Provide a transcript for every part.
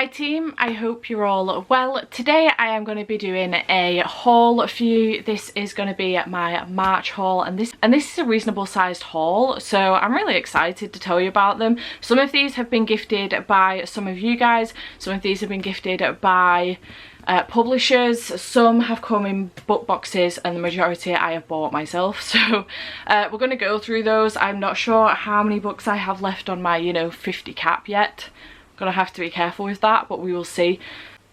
Hi team, I hope you're all well. Today I am going to be doing a haul for you. This is going to be my March haul, and this is a reasonable sized haul, so I'm really excited to tell you about them. Some of these have been gifted by some of you guys, some of these have been gifted by publishers, some have come in book boxes, and the majority I have bought myself. So we're going to go through those. I'm not sure how many books I have left on my 50 cap yet. Gonna have to be careful with that, but we will see.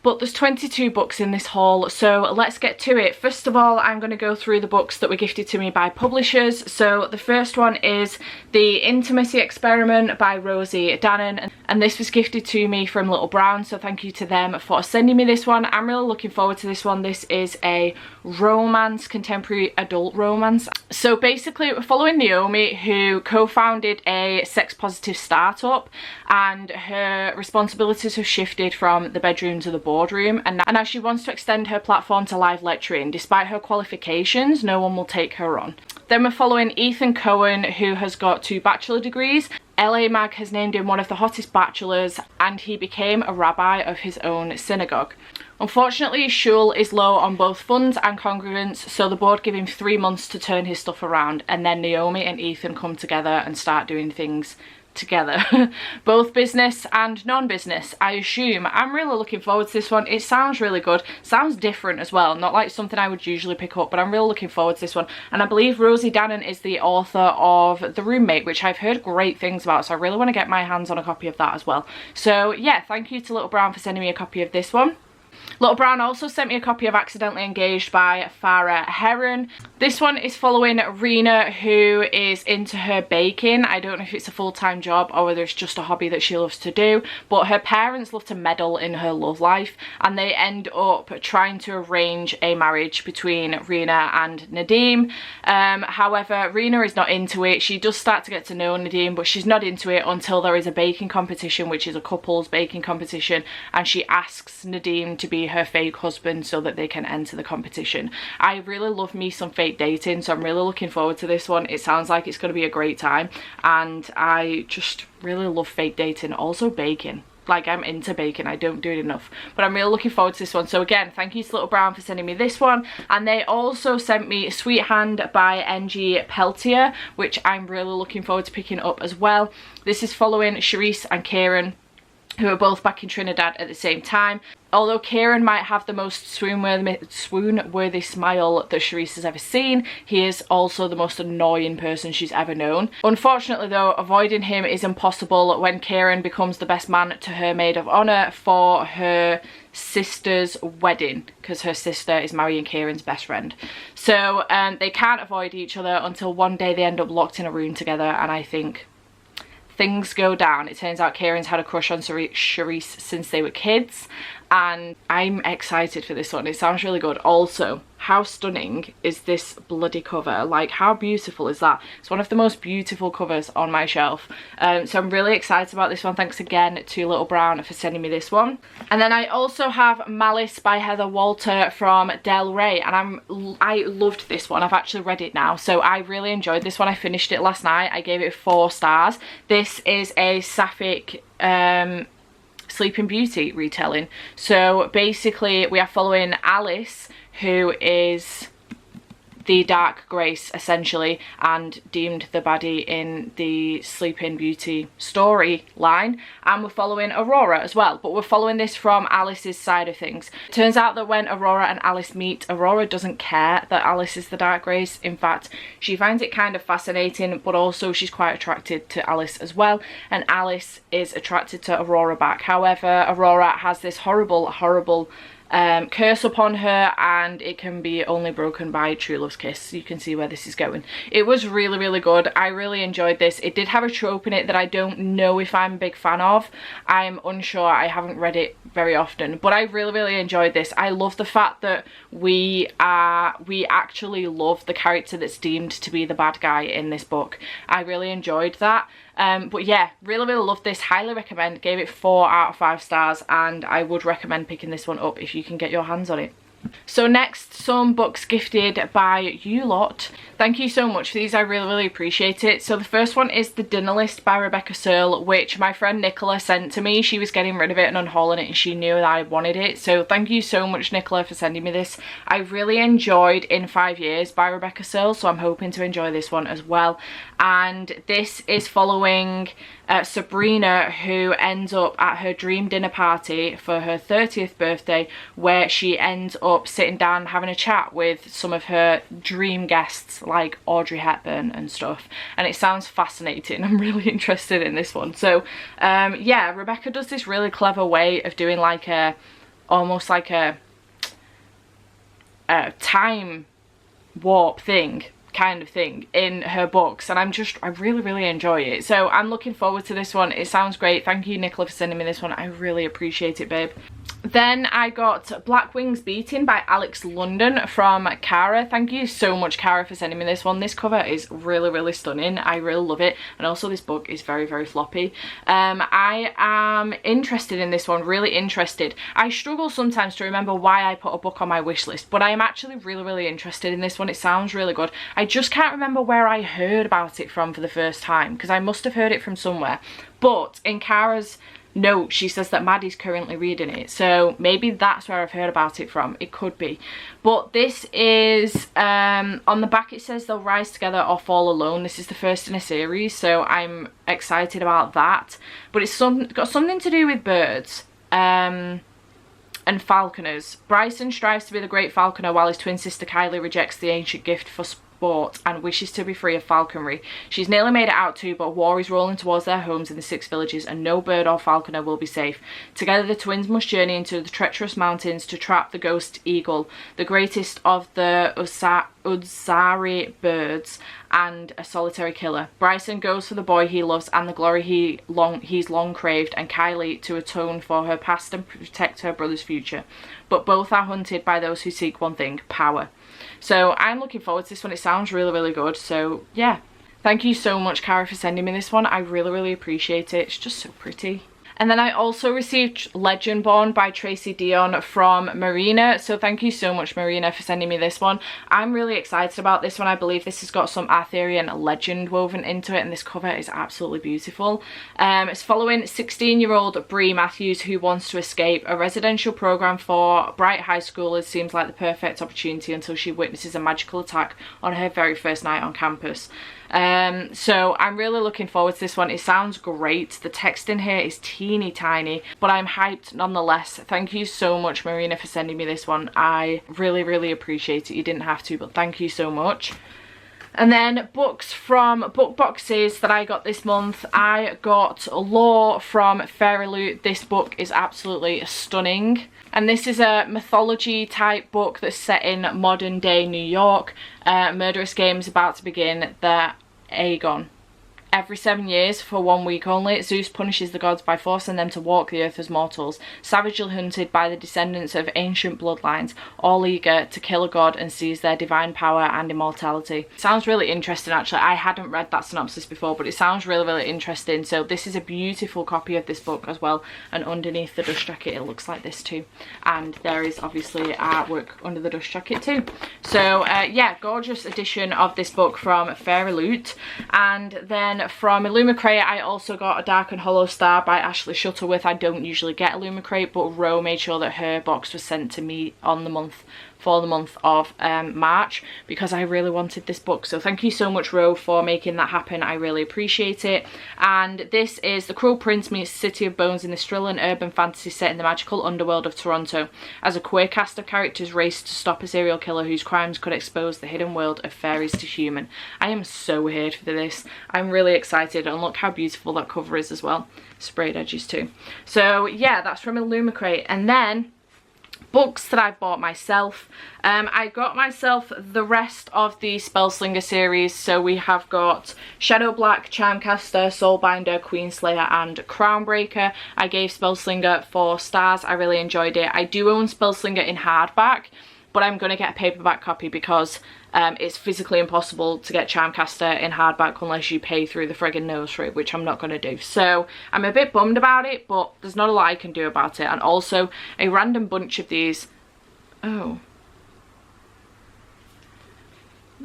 But there's 22 books in this haul, so let's get to it. First of all, I'm going to go through the books that were gifted to me by publishers. So the first one is The Intimacy Experiment by Rosie Dannon, and this was gifted to me from Little Brown, so thank you to them for sending me this one. I'm really looking forward to this one. This is a romance, contemporary adult romance. So basically we're following Naomi, who co-founded a sex positive startup, and her responsibilities have shifted from the bedroom to the boardroom, and now she wants to extend her platform to live lecturing. Despite her qualifications, no one will take her on. Then we're following Ethan Cohen, who has got 2 bachelor degrees. LA Mag has named him one of the hottest bachelors, and he became a rabbi of his own synagogue. Unfortunately, Shul is low on both funds and congregants, so the board give him 3 months to turn his stuff around, and then Naomi and Ethan come together and start doing things together. Both business and non-business, I assume. I'm really looking forward to this one. It sounds really good, sounds different as well, not like something I would usually pick up, but I'm really looking forward to this one. And I believe Rosie Dannon is the author of The Roommate, which I've heard great things about, so I really want to get my hands on a copy of that as well. So yeah, thank you to Little Brown for sending me a copy of this one. Little Brown also sent me a copy of Accidentally Engaged by Farah Heron. This one is following Rena, who is into her baking. I don't know if it's a full-time job or whether it's just a hobby that she loves to do, but her parents love to meddle in her love life, and they end up trying to arrange a marriage between Rena and Nadim. However, Rena is not into it. She does start to get to know Nadim, but she's not into it until there is a baking competition, which is a couples baking competition, and she asks Nadim to be her fake husband so that they can enter the competition. I really love me some fake dating, so I'm really looking forward to this one. It sounds like it's going to be a great time, and I just really love fake dating. Also baking. Like, I'm into baking, I don't do it enough, but I'm really looking forward to this one. So again, thank you to Little Brown for sending me this one. And they also sent me Sweet Hand by NG Peltier, which I'm really looking forward to picking up as well. This is following Charisse and Kieran, who are both back in Trinidad at the same time. Although Kieran might have the most swoon-worthy smile that Charisse has ever seen, he is also the most annoying person she's ever known. Unfortunately though, avoiding him is impossible when Kieran becomes the best man to her maid of honour for her sister's wedding, because her sister is marrying Kieran's best friend. So they can't avoid each other until one day they end up locked in a room together, and I think things go down. It turns out Kieran's had a crush on Charisse since they were kids, and I'm excited for this one. It sounds really good. Also, how stunning is this bloody cover? Like, how beautiful is that? It's one of the most beautiful covers on my shelf. So I'm really excited about this one. Thanks again to Little Brown for sending me this one. And then I also have Malice by Heather Walter from Del Rey, and I loved this one. I've actually read it now, so I really enjoyed this one. I finished it last night. I gave it 4 stars. This is a sapphic Sleeping Beauty retelling. So basically we are following Alice, who is the Dark Grace essentially, and deemed the baddie in the Sleeping Beauty storyline, and we're following Aurora as well, but we're following this from Alice's side of things. It turns out that when Aurora and Alice meet, Aurora doesn't care that Alice is the Dark Grace. In fact, she finds it kind of fascinating, but also she's quite attracted to Alice as well, and Alice is attracted to Aurora back. However, Aurora has this horrible curse upon her, and it can be only broken by true love's kiss. You can see where this is going. It was really, really good. I really enjoyed this. It did have a trope in it that I don't know if I'm a big fan of. I'm unsure. I haven't read it very often, but I really, really enjoyed this. I love the fact that we actually love the character that's deemed to be the bad guy in this book. I really enjoyed that. But yeah, really, really loved this. Highly recommend. Gave it 4 out of 5 stars, and I would recommend picking this one up if you can get your hands on it. So next, some books gifted by you lot. Thank you so much for these, I really appreciate it. So the first one is The Dinner List by Rebecca Searle, which my friend Nicola sent to me. She was getting rid of it and unhauling it and she knew that I wanted it. So thank you so much, Nicola, for sending me this. I really enjoyed In 5 Years by Rebecca Searle, so I'm hoping to enjoy this one as well. And this is following Sabrina, who ends up at her dream dinner party for her 30th birthday, where she ends up sitting down having a chat with some of her dream guests like Audrey Hepburn and stuff, and it sounds fascinating. I'm really interested in this one. So yeah, Rebecca does this really clever way of doing like a almost like a time warp thing kind of thing in her books, and I really enjoy it. So I'm looking forward to this one. It sounds great. Thank you, Nicola, for sending me this one. I really appreciate it, babe. Then I got Black Wings Beating by Alex London from Cara. Thank you so much, Cara, for sending me this one. This cover is really stunning. I really love it, and also this book is very floppy. I am interested in this one, really interested. I struggle sometimes to remember why I put a book on my wish list, but I am actually really interested in this one. It sounds really good. I just can't remember where I heard about it from for the first time, because I must have heard it from somewhere. But in Cara's note, she says that Maddie's currently reading it, so maybe that's where I've heard about it from. It could be. But this is on the back it says they'll rise together or fall alone. This is the first in a series, so I'm excited about that. But it's got something to do with birds and falconers. Bryson strives to be the great falconer while his twin sister Kylie rejects the ancient gift for sport and wishes to be free of falconry. She's nearly made it out too, but war is rolling towards their homes in the 6 villages and no bird or falconer will be safe. Together the twins must journey into the treacherous mountains to trap the ghost eagle, the greatest of the Udzari birds and a solitary killer. Bryson goes for the boy he loves and the glory he's long craved, and Kylie to atone for her past and protect her brother's future. But both are hunted by those who seek one thing, power. So I'm looking forward to this one. It sounds really good. So yeah, thank you so much, Cara, for sending me this one. I really appreciate it. It's just so pretty. And then I also received Legendborn by Tracy Dion from Marina. So thank you so much, Marina, for sending me this one. I'm really excited about this one. I believe this has got some Arthurian legend woven into it, and this cover is absolutely beautiful. It's following 16-year-old Bree Matthews, who wants to escape. A residential program for bright high schoolers seems like the perfect opportunity until she witnesses a magical attack on her very first night on campus. So I'm really looking forward to this one. It sounds great. The text in here is teeny tiny, but I'm hyped nonetheless. Thank you so much, Marina, for sending me this one. I really appreciate it. You didn't have to, but thank you so much. And then books from book boxes that I got this month. I got Lore from Fairy Loot. This book is absolutely stunning. And this is a mythology type book that's set in modern day New York. Murderous games about to begin. The Aegon. Every 7 years, for 1 week only, Zeus punishes the gods by forcing them to walk the earth as mortals, savagely hunted by the descendants of ancient bloodlines, all eager to kill a god and seize their divine power and immortality. Sounds really interesting, actually. I hadn't read that synopsis before, but it sounds really interesting. So this is a beautiful copy of this book as well, and underneath the dust jacket it looks like this too. And there is obviously artwork under the dust jacket too. So yeah, gorgeous edition of this book from Fairy Loot. And then from Illumicrate, I also got A Dark and Hollow Star by Ashley Shuttleworth. I don't usually get Illumicrate, but Ro made sure that her box was sent to me on the month for the month of March, because I really wanted this book. So thank you so much, Ro, for making that happen. I really appreciate it. And this is The Cruel Prince meets City of Bones in this thrilling urban fantasy set in the magical underworld of Toronto, as a queer cast of characters race to stop a serial killer whose crimes could expose the hidden world of fairies to human. I am so here for this. I'm really excited, and look how beautiful that cover is as well. Sprayed edges too. So yeah, that's from Illumicrate. And then books that I've bought myself. I got myself the rest of the Spellslinger series. So we have got Shadow Black, Charmcaster, Soulbinder, Queenslayer and Crownbreaker. I gave Spellslinger 4 stars. I really enjoyed it. I do own Spellslinger in hardback, but I'm going to get a paperback copy because it's physically impossible to get Charmcaster in hardback unless you pay through the friggin' nose for it, which I'm not going to do. So I'm a bit bummed about it, but there's not a lot I can do about it. And also, a random bunch of these... Oh,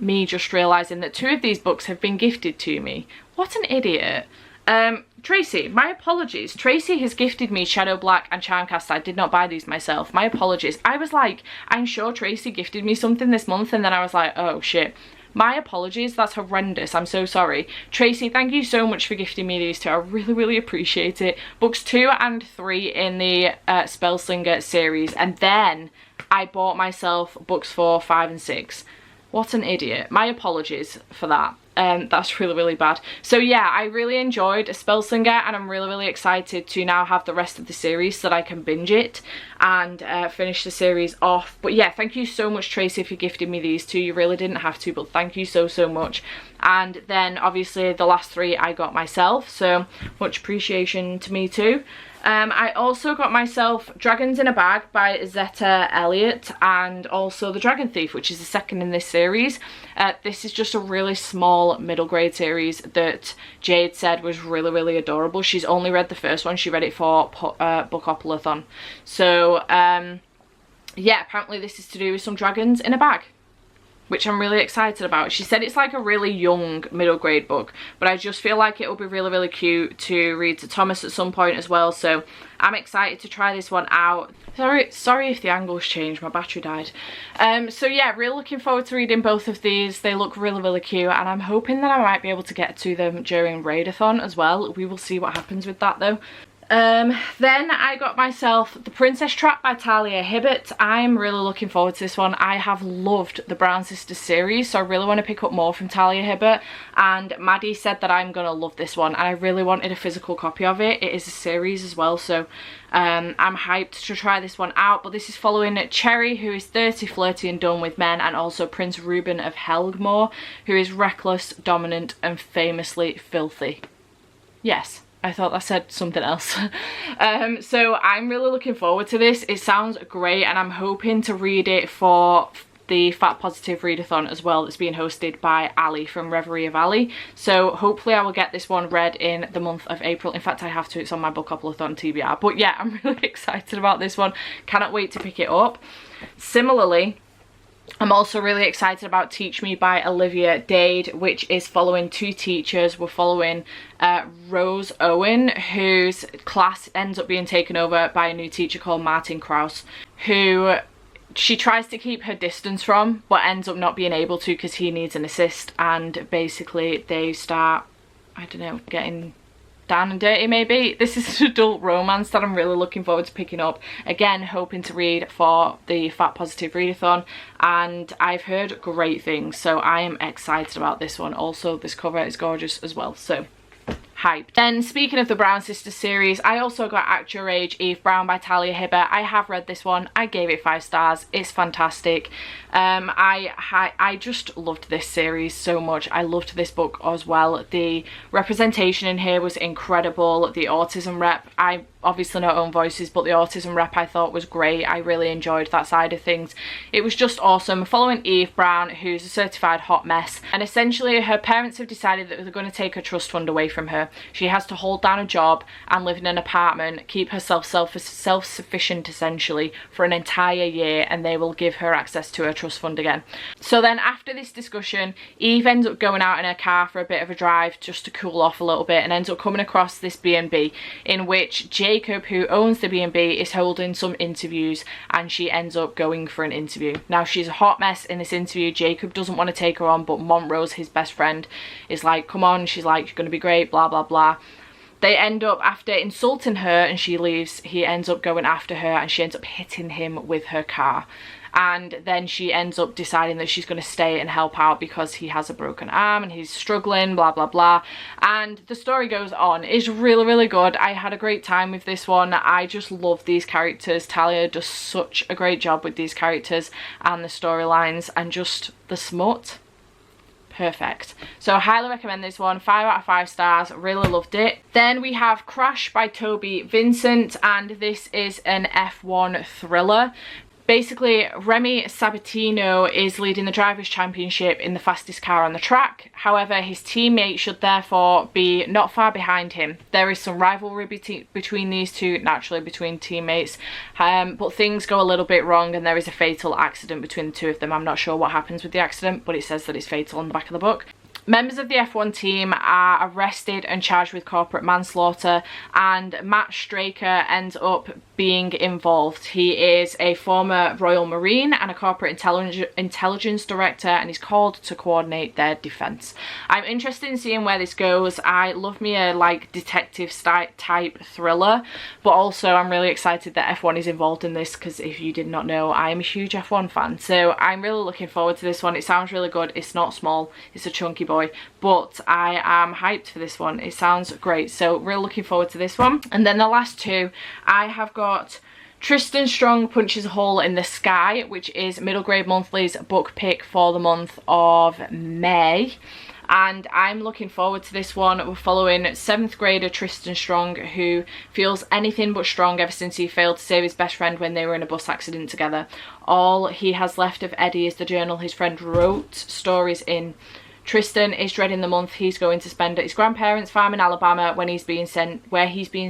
me just realising that 2 of these books have been gifted to me. What an idiot. Tracy, my apologies. Tracy has gifted me Shadow Black and Charmcast. I did not buy these myself. My apologies. I was like, I'm sure Tracy gifted me something this month, and then I was like, oh shit. My apologies, that's horrendous. I'm so sorry. Tracy, thank you so much for gifting me these 2. I really, really appreciate it. Books 2 and 3 in the Spellslinger series, and then I bought myself books 4, 5 and 6. What an idiot. My apologies for that. That's really, really bad. So yeah, I really enjoyed Spellslinger, and I'm really, really excited to now have the rest of the series so that I can binge it and finish the series off. But yeah, thank you so much, Tracy, for gifting me these 2. You really didn't have to, but thank you so, so much. And then obviously the last 3 I got myself, so much appreciation to me too. I also got myself Dragons in a Bag by Zeta Elliott, and also The Dragon Thief, which is the second in this series. This is just a really small middle grade series that Jade said was really, really adorable. She's only read the first one. She read it for Bookopoly-thon. So yeah, apparently this is to do with some dragons in a bag, which I'm really excited about. She said it's like a really young middle grade book, but I just feel like it will be really, really cute to read to Thomas at some point as well. So I'm excited to try this one out. Sorry if the angles changed, my battery died. So yeah, really looking forward to reading both of these. They look really, really cute, and I'm hoping that I might be able to get to them during Readathon as well. We will see what happens with that though. Then I got myself The Princess Trap by Talia Hibbert. I'm really looking forward to this one. I have loved the Brown Sisters series, so I really want to pick up more from Talia Hibbert, and Maddie said that I'm gonna love this one, and I really wanted a physical copy of it. It is a series as well, so I'm hyped to try this one out. But this is following Cherry, who is 30, flirty and done with men, and also Prince Reuben of Helgmore, who is reckless, dominant and famously filthy. Yes, I thought I said something else. So I'm really looking forward to this. It sounds great, and I'm hoping to read it for the Fat Positive Readathon as well, that's being hosted by Ali from Reverie of Ali. So hopefully I will get this one read in the month of April. In fact, I have to. It's on my Bookopoly-thon TBR. But yeah, I'm really excited about this one. Cannot wait to pick it up. Similarly, I'm also really excited about Teach Me by Olivia Dade, which is following 2 teachers. We're following Rose Owen, whose class ends up being taken over by a new teacher called Martin Krause, who she tries to keep her distance from, but ends up not being able to because he needs an assist, and basically they start, I don't know, getting down and dirty maybe. This is an adult romance that I'm really looking forward to picking up. Again, hoping to read for the Fat Positive Readathon, and I've heard great things, so I am excited about this one. Also, this cover is gorgeous as well, so hyped. Then speaking of the Brown Sisters series, I also got Act Your Age, Eve Brown by Talia Hibbert. I have read this one. I gave it 5 stars. It's fantastic. I just loved this series so much. I loved this book as well. The representation in here was incredible. The autism rep, I obviously know own voices, but the autism rep I thought was great. I really enjoyed that side of things. It was just awesome. Following Eve Brown, who's a certified hot mess, and essentially her parents have decided that they're going to take her trust fund away from her. She has to hold down a job and live in an apartment, keep herself self-sufficient essentially for an entire year, and they will give her access to her trust fund again. So then after this discussion, Eve ends up going out in her car for a bit of a drive just to cool off a little bit, and ends up coming across this B&B in which Jacob, who owns the B&B, is holding some interviews, and she ends up going for an interview. Now she's a hot mess in this interview. Jacob doesn't want to take her on, but Montrose, his best friend, is like, come on. She's like, you're going to be great, blah blah blah. They end up, after insulting her and she leaves, he ends up going after her, and she ends up hitting him with her car. And then she ends up deciding that she's going to stay and help out because he has a broken arm and he's struggling, blah blah blah. And the story goes on. It's really, really good. I had a great time with this one. I just love these characters. Talia does such a great job with these characters and the storylines, and just the smut. Perfect. So I highly recommend this one. 5 out of 5 stars. Really loved it. Then we have Crash by Toby Vincent, and this is an F1 thriller. Basically, Remy Sabatino is leading the Drivers' Championship in the fastest car on the track. However, his teammate should therefore be not far behind him. There is some rivalry between these two, naturally between teammates, but things go a little bit wrong and there is a fatal accident between the two of them. I'm not sure what happens with the accident, but it says that it's fatal on the back of the book. Members of the F1 team are arrested and charged with corporate manslaughter, and Matt Straker ends up being involved. He is a former Royal Marine and a corporate intelligence director, and he's called to coordinate their defence. I'm interested in seeing where this goes. I love me a like detective type thriller, but also I'm really excited that F1 is involved in this, because if you did not know, I am a huge F1 fan, so I'm really looking forward to this one. It sounds really good. It's not small, it's a chunky boy, but I am hyped for this one. It sounds great, so really looking forward to this one. And then the last two, I have got Tristan Strong Punches a Hole in the Sky, which is Middle Grade Monthly's book pick for the month of May. And I'm looking forward to this one. We're following 7th grader Tristan Strong, who feels anything but strong ever since he failed to save his best friend when they were in a bus accident together. All he has left of Eddie is the journal his friend wrote stories in. Tristan is dreading the month he's going to spend at his grandparents' farm in Alabama where he's being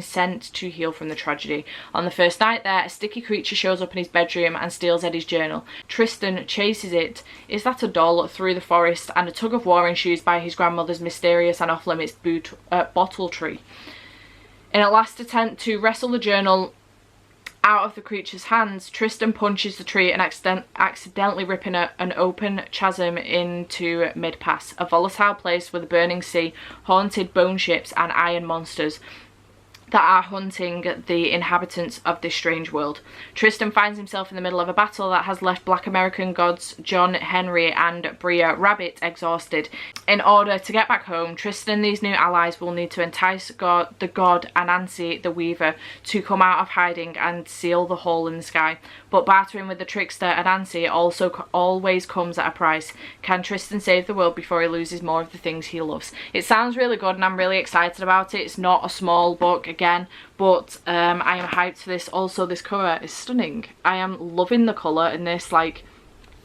sent to heal from the tragedy. On the first night there, a sticky creature shows up in his bedroom and steals Eddie's journal. Tristan chases it, is that a doll, through the forest, and a tug of war ensues by his grandmother's mysterious and off-limits bottle tree. In a last attempt to wrestle the journal out of the creature's hands, Tristan punches the tree and accidentally ripping an open chasm into Mid-Pass, a volatile place with a burning sea, haunted bone ships and iron monsters that are hunting the inhabitants of this strange world. Tristan finds himself in the middle of a battle that has left Black American gods John Henry and Bria Rabbit exhausted. In order to get back home, Tristan and these new allies will need to entice the god Anansi the Weaver to come out of hiding and seal the hole in the sky. But bartering with the trickster Anansi also always comes at a price. Can Tristan save the world before he loses more of the things he loves? It sounds really good and I'm really excited about it. It's not a small book again, but I am hyped for this. Also, this cover is stunning. I am loving the colour in this, like,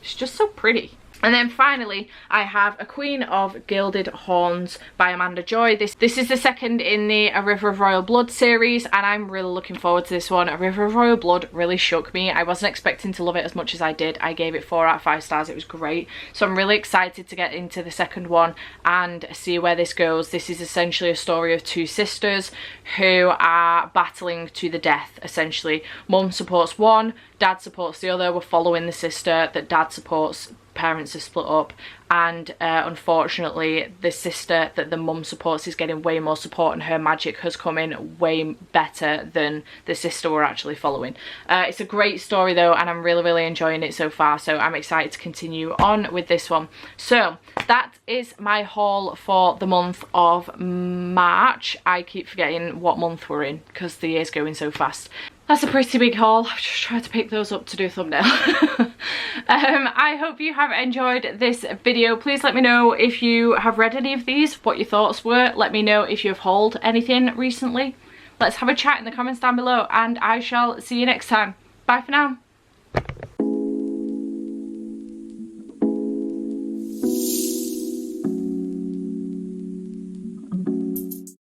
it's just so pretty. And then finally, I have A Queen of Gilded Horns by Amanda Joy. This is the second in the A River of Royal Blood series, and I'm really looking forward to this one. A River of Royal Blood really shook me. I wasn't expecting to love it as much as I did. I gave it 4 out of 5 stars. It was great. So I'm really excited to get into the second one and see where this goes. This is essentially a story of 2 sisters who are battling to the death, essentially. Mum supports one, dad supports the other. We're following the sister that dad supports. Parents are split up, and unfortunately the sister that the mum supports is getting way more support, and her magic has come in way better than the sister we're actually following. It's a great story though, and I'm really enjoying it so far, so I'm excited to continue on with this one. So that is my haul for the month of March. I keep forgetting what month we're in because the year's going so fast. That's a pretty big haul. I've just tried to pick those up to do a thumbnail. I hope you have enjoyed this video. Please let me know if you have read any of these, what your thoughts were. Let me know if you've hauled anything recently. Let's have a chat in the comments down below, and I shall see you next time. Bye for now.